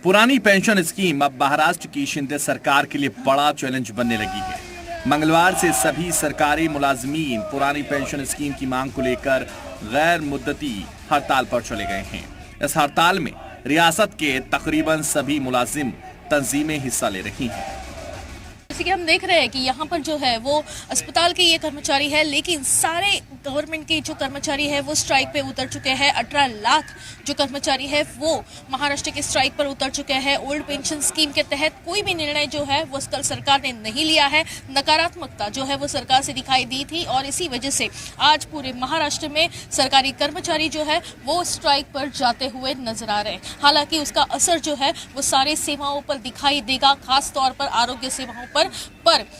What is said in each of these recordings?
पुरानी pension scheme अब महाराष्ट्र की शिंदे सरकार के लिए बड़ा चैलेंज बनने लगी है। मंगलवार से सभी सरकारी मुलाजमीन पुरानी पेंशन स्कीम की मांग को लेकर गैर मुद्दती हड़ताल पर चले गए हैं। इस हड़ताल में रियासत के तकरीबन सभी मुलाजिम तंजीमें हिस्सा ले रही हैं। जैसे कि हम देख रहे हैं कि यहाँ पर जो है वो अस्पताल के ये कर्मचारी है, लेकिन सारे गवर्नमेंट के जो कर्मचारी है वो स्ट्राइक पे उतर चुके हैं। 18 लाख जो कर्मचारी है वो महाराष्ट्र के स्ट्राइक पर उतर चुके हैं। ओल्ड पेंशन स्कीम के तहत कोई भी निर्णय जो है वो कल सरकार ने नहीं लिया है। नकारात्मकता जो है वो सरकार से दिखाई दी थी और इसी वजह से आज पूरे महाराष्ट्र में सरकारी कर्मचारी जो है वो स्ट्राइक पर जाते हुए नजर आ रहे हैं। हालांकि उसका असर जो है वो सारे सेवाओं पर दिखाई देगा, खास तौर पर आरोग्य सेवाओं पर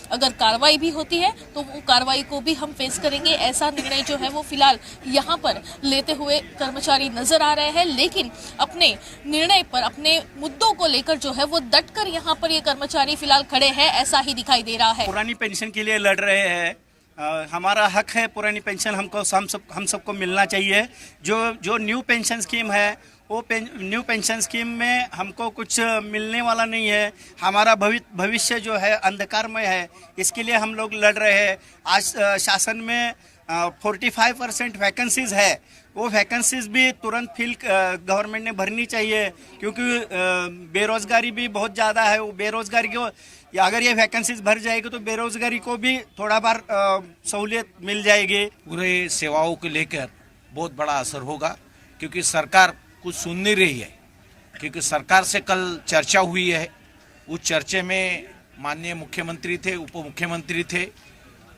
अगर कार्रवाई भी होती है तो वो कार्रवाई को भी हम फेस करेंगे, ऐसा निर्णय जो है वो फिलहाल यहाँ पर लेते हुए कर्मचारी नजर आ रहे हैं। लेकिन अपने निर्णय पर, अपने मुद्दों को लेकर जो है वो डटकर यहाँ पर ये कर्मचारी फिलहाल खड़े हैं, ऐसा ही दिखाई दे रहा है। पुरानी पेंशन के लिए लड़ रहे हैं। हमारा हक है, पुरानी पेंशन हम सबको मिलना चाहिए। जो न्यू पेंशन स्कीम है वो न्यू पेंशन स्कीम में हमको कुछ मिलने वाला नहीं है। हमारा भविष्य जो है अंधकारमय है, इसके लिए हम लोग लड़ रहे हैं। आज शासन में 45% वैकेंसीज है, वो वैकेंसीज भी तुरंत फिल गवर्नमेंट ने भरनी चाहिए, क्योंकि बेरोजगारी भी बहुत ज़्यादा है। वो बेरोजगारी को अगर ये वैकेंसीज भर जाएगी तो बेरोजगारी को भी थोड़ा बार सहूलियत मिल जाएगी। पूरे सेवाओं को लेकर बहुत बड़ा असर होगा, क्योंकि सरकार कुछ सुन नहीं रही है। क्योंकि सरकार से कल चर्चा हुई है, उस चर्चे में माननीय मुख्यमंत्री थे, उप मुख्यमंत्री थे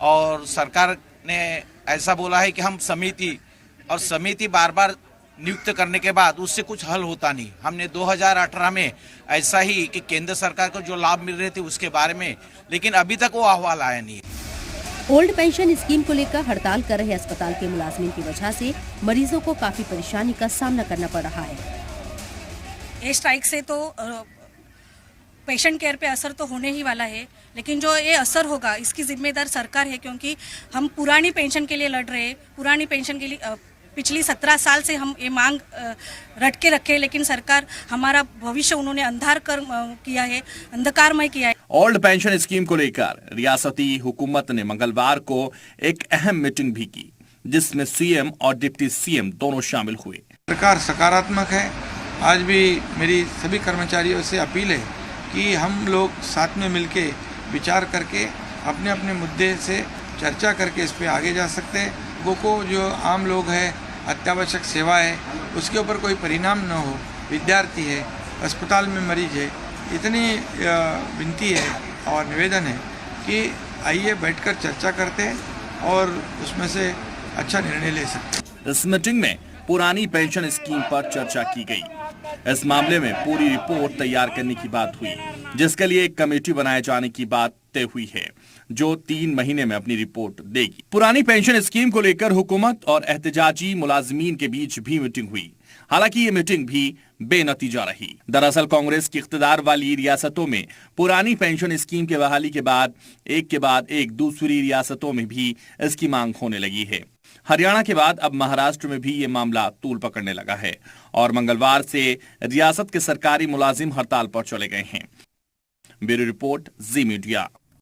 और सरकार ने ऐसा बोला है कि हम समिति बार बार नियुक्त करने के बाद उससे कुछ हल होता नहीं। हमने 2018 में ऐसा ही कि केंद्र सरकार को जो लाभ मिल रहे थे उसके बारे में, लेकिन अभी तक वो अहवाल आया नहीं है। ओल्ड पेंशन स्कीम को लेकर हड़ताल कर रहे अस्पताल के मुलाजमीन की वजह से मरीजों को काफी परेशानी का सामना करना पड़ रहा है। ये स्ट्राइक से तो पेशेंट केयर पे असर तो होने ही वाला है, लेकिन जो ये असर होगा इसकी जिम्मेदार सरकार है, क्योंकि हम पुरानी पेंशन के लिए लड़ रहे हैं। पुरानी पेंशन के लिए पिछली 17 साल से हम ये मांग रट के रखे, लेकिन सरकार हमारा भविष्य उन्होंने अंधकारमय किया है। ओल्ड पेंशन स्कीम को लेकर रियासती हुकूमत ने मंगलवार को एक अहम मीटिंग भी की, जिसमें सीएम और डिप्टी सीएम दोनों शामिल हुए। सरकार सकारात्मक है। आज भी मेरी सभी कर्मचारियों से अपील है कि हम लोग साथ में मिलके विचार करके अपने अपने मुद्दे से चर्चा करके इस पे आगे जा सकते हैं। वो को जो आम लोग हैं, अत्यावश्यक सेवा है, उसके ऊपर कोई परिणाम न हो। विद्यार्थी है, अस्पताल में मरीज है, इतनी विनती है और निवेदन है कि आइए बैठकर चर्चा करते हैं और उसमें से अच्छा निर्णय ले सकते हैं। इस मीटिंग में पुरानी पेंशन स्कीम पर चर्चा की गई। इस मामले में पूरी रिपोर्ट तैयार करने की बात हुई, जिसके लिए एक कमेटी बनाए जाने की बात तय हुई है, जो 3 महीने में अपनी रिपोर्ट देगी। पुरानी पेंशन स्कीम को लेकर हुकूमत और एहतजाजी मुलाजमीन के बीच भी मीटिंग हुई। हालांकि ये मीटिंग भी बेनतीजा रही। दरअसल कांग्रेस की इख्तियार वाली रियासतों में पुरानी पेंशन स्कीम के बहाली के बाद एक दूसरी रियासतों में भी इसकी मांग होने लगी है। हरियाणा के बाद अब महाराष्ट्र में भी ये मामला तूल पकड़ने लगा है और मंगलवार से रियासत के सरकारी मुलाजिम हड़ताल पर चले गए हैं। ब्यूरो रिपोर्ट, जी मीडिया।